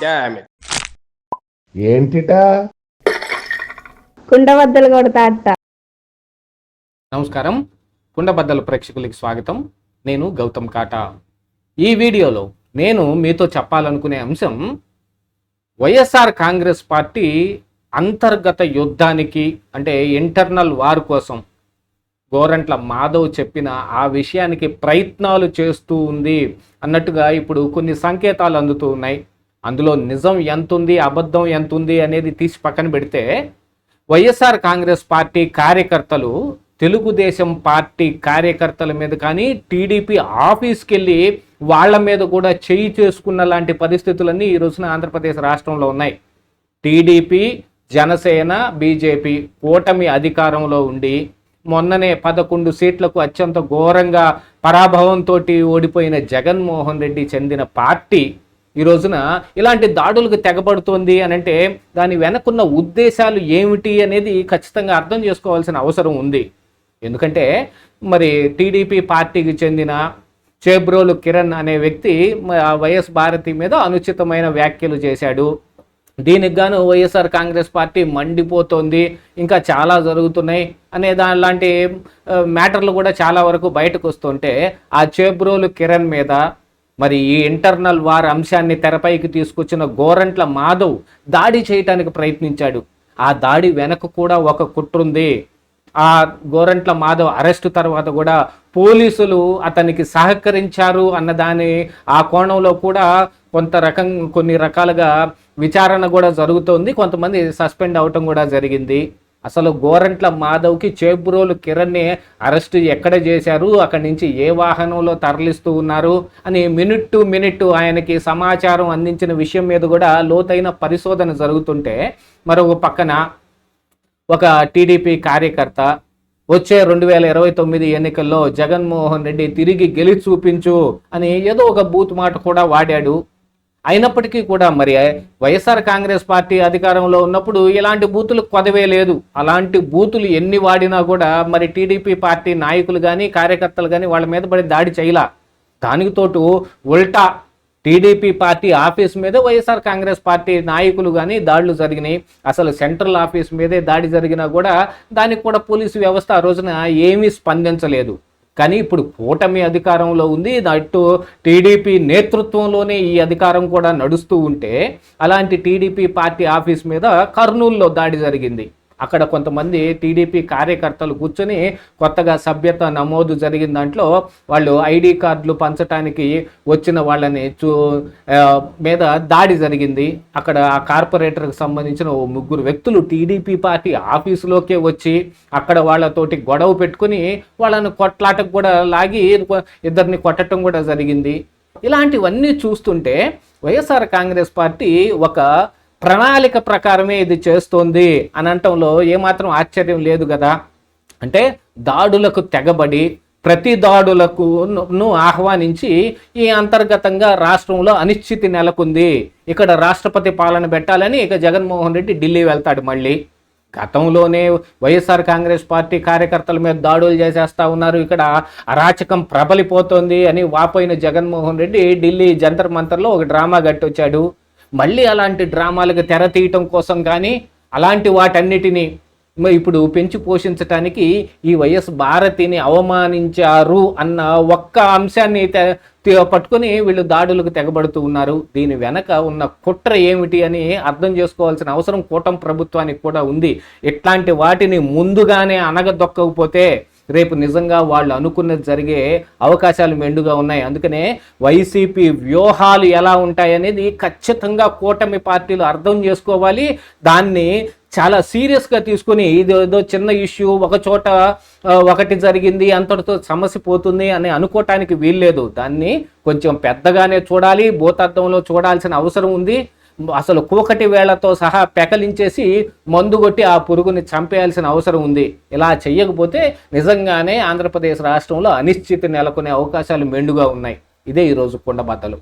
Damn it. ఏంటిటా కుండబద్దలు కొడతా అత్త. నమస్కారం, కుండబద్దల ప్రేక్షకులకి స్వాగతం. నేను గౌతమ్ కాటా. ఈ వీడియోలో నేను మీతో చెప్పాలనుకునే అంశం వైఎస్ఆర్ కాంగ్రెస్ పార్టీ అంతర్గత యుద్ధానికి, అంటే ఇంటర్నల్ వార్ కోసం గోరంట్ల మాధవ్ చెప్పిన ఆ విషయానికి ప్రయత్నాలు చేస్తూ ఉంది అన్నట్టుగా ఇప్పుడు కొన్ని సంకేతాలు అందుతూ ఉన్నాయి. అందులో నిజం ఎంతుంది, అబద్ధం ఎంతుంది అనేది తీసి పక్కన పెడితే, వైఎస్ఆర్ కాంగ్రెస్ పార్టీ కార్యకర్తలు తెలుగుదేశం పార్టీ కార్యకర్తల మీద కానీ టీడీపీ ఆఫీస్కి వెళ్ళి వాళ్ళ మీద కూడా చేయి చేసుకున్న లాంటి పరిస్థితులన్నీ ఈ రోజున ఆంధ్రప్రదేశ్ రాష్ట్రంలో ఉన్నాయి. టీడీపీ, జనసేన, బీజేపీ కూటమి అధికారంలో ఉండి మొన్ననే 11 సీట్లకు అత్యంత ఘోరంగా పరాభవంతో ఓడిపోయిన జగన్మోహన్ రెడ్డి చెందిన పార్టీ ఈ రోజున ఇలాంటి దాడులకు తెగబడుతోంది అని అంటే దాని వెనకున్న ఉద్దేశాలు ఏమిటి అనేది ఖచ్చితంగా అర్థం చేసుకోవాల్సిన అవసరం ఉంది. ఎందుకంటే మరి టీడీపీ పార్టీకి చెందిన చేబ్రోలు కిరణ్ అనే వ్యక్తి వైఎస్ భారతి మీద అనుచితమైన వ్యాఖ్యలు చేశాడు. దీనికి గాను వైఎస్ఆర్ కాంగ్రెస్ పార్టీ మండిపోతోంది, ఇంకా చాలా జరుగుతున్నాయి అనే లాంటి మ్యాటర్లు కూడా చాలా వరకు బయటకు వస్తుంటే, ఆ చేబ్రోలు కిరణ్ మీద మరి ఈ ఇంటర్నల్ వార్ అంశాన్ని తెరపైకి తీసుకొచ్చిన గోరంట్ల మాధవ్ దాడి చేయటానికి ప్రయత్నించాడు. ఆ దాడి వెనక కూడా ఒక కుట్రుంది. ఆ గోరంట్ల మాధవ్ అరెస్టు తర్వాత కూడా పోలీసులు అతనికి సహకరించారు అన్నదాని ఆ కోణంలో కూడా కొన్ని రకాలుగా విచారణ కూడా జరుగుతోంది. కొంతమంది సస్పెండ్ అవటం కూడా జరిగింది. అసలు గోరంట్ల మాధవ్కి చేబ్రోలు కిరణ్ని అరెస్టు ఎక్కడ చేశారు, అక్కడి నుంచి ఏ వాహనంలో తరలిస్తూ ఉన్నారు అని మినిట్ టు మినిట్ ఆయనకి సమాచారం అందించిన విషయం మీద కూడా లోతైన పరిశోధన జరుగుతుంటే, మరొక పక్కన ఒక టీడీపీ కార్యకర్త వచ్చే 2029 ఎన్నికల్లో జగన్మోహన్ రెడ్డి తిరిగి గెలిచి చూపించు అని ఏదో ఒక బూత్ మాట కూడా వాడాడు. అయినప్పటికీ కూడా మరి వైఎస్ఆర్ కాంగ్రెస్ పార్టీ అధికారంలో ఉన్నప్పుడు ఇలాంటి బూతులు కొదవే లేదు. అలాంటి బూతులు ఎన్ని వాడినా కూడా మరి టీడీపీ పార్టీ నాయకులు కానీ కార్యకర్తలు కానీ వాళ్ళ మీద పడి దాడి చేయలా. దానికి తోటు ఉల్టా టీడీపీ పార్టీ ఆఫీస్ మీద వైఎస్ఆర్ కాంగ్రెస్ పార్టీ నాయకులు కానీ దాడులు జరిగినాయి. అసలు సెంట్రల్ ఆఫీస్ మీదే దాడి జరిగినా కూడా దానికి కూడా పోలీసు వ్యవస్థ ఆ రోజున ఏమీ స్పందించలేదు. కానీ ఇప్పుడు కూటమి అధికారంలో ఉంది, అటు టీడీపీ నేతృత్వంలోనే ఈ అధికారం కూడా నడుస్తూ ఉంటే, అలాంటి టీడీపీ పార్టీ ఆఫీస్ మీద కర్నూలులో దాడి జరిగింది. అక్కడ కొంతమంది టీడీపీ కార్యకర్తలు కూర్చొని కొత్తగా సభ్యత నమోదు జరిగిన దాంట్లో వాళ్ళు ఐడి కార్డులు పంచడానికి వచ్చిన వాళ్ళని మీద దాడి జరిగింది. అక్కడ ఆ కార్పొరేటర్కి సంబంధించిన 3 వ్యక్తులు టీడీపీ పార్టీ ఆఫీసులోకే వచ్చి అక్కడ వాళ్ళతోటి గొడవ పెట్టుకుని వాళ్ళని కొట్లాటకు కూడా లాగి ఇద్దరిని కొట్టడం కూడా జరిగింది. ఇలాంటివన్నీ చూస్తుంటే వైఎస్ఆర్ కాంగ్రెస్ పార్టీ ఒక ప్రణాళిక ప్రకారమే ఇది చేస్తోంది అని అనటంలో ఏమాత్రం ఆశ్చర్యం లేదు కదా. అంటే దాడులకు తెగబడి ప్రతి దాడులకు ఆహ్వానించి ఈ అంతర్గతంగా రాష్ట్రంలో అనిశ్చితి నెలకొంది. ఇక్కడ రాష్ట్రపతి పాలన పెట్టాలని ఇక జగన్మోహన్ రెడ్డి ఢిల్లీ వెళ్తాడు. మళ్ళీ గతంలోనే వైఎస్ఆర్ కాంగ్రెస్ పార్టీ కార్యకర్తల మీద దాడులు చేసేస్తా ఉన్నారు, ఇక్కడ అరాచకం ప్రబలిపోతోంది అని వాపోయిన జగన్మోహన్ రెడ్డి ఢిల్లీ జంతర్ మంతర్లో ఒక డ్రామా గట్టొచ్చాడు. మళ్ళీ అలాంటి డ్రామాలకు తెర తీయటం కోసం కానీ అలాంటి వాటన్నిటినీ ఇప్పుడు పెంచి పోషించటానికి ఈ వైఎస్ భారతిని అవమానించారు అన్న ఒక్క అంశాన్ని పట్టుకొని వీళ్ళు దాడులకు తెగబడుతూ ఉన్నారు. దీని వెనక ఉన్న కుట్ర ఏమిటి అని అర్థం చేసుకోవాల్సిన అవసరం కూటమి ప్రభుత్వానికి కూడా ఉంది. ఇట్లాంటి వాటిని ముందుగానే అనగదొక్కకపోతే రేపు నిజంగా వాళ్ళు అనుకున్నది జరిగే అవకాశాలు మెండుగా ఉన్నాయి. అందుకనే వైసీపీ వ్యూహాలు ఎలా ఉంటాయనేది ఖచ్చితంగా కూటమి పార్టీలు అర్థం చేసుకోవాలి. దాన్ని చాలా సీరియస్గా తీసుకుని ఇదేదో చిన్న ఇష్యూ, ఒక చోట ఒకటి జరిగింది అంతటితో సమస్య పోతుంది అని అనుకోవటానికి వీల్లేదు. దాన్ని కొంచెం పెద్దగానే చూడాలి, భూతార్థంలో చూడాల్సిన అవసరం ఉంది. అసలు కూకటి వేళ్లతో సహా పెకలించేసి మందు కొట్టి ఆ పురుగుని చంపేయాల్సిన అవసరం ఉంది. ఇలా చెయ్యకపోతే నిజంగానే ఆంధ్రప్రదేశ్ రాష్ట్రంలో అనిశ్చితి నెలకొనే అవకాశాలు మెండుగా ఉన్నాయి. ఇదే ఈరోజు కుండబద్దలు.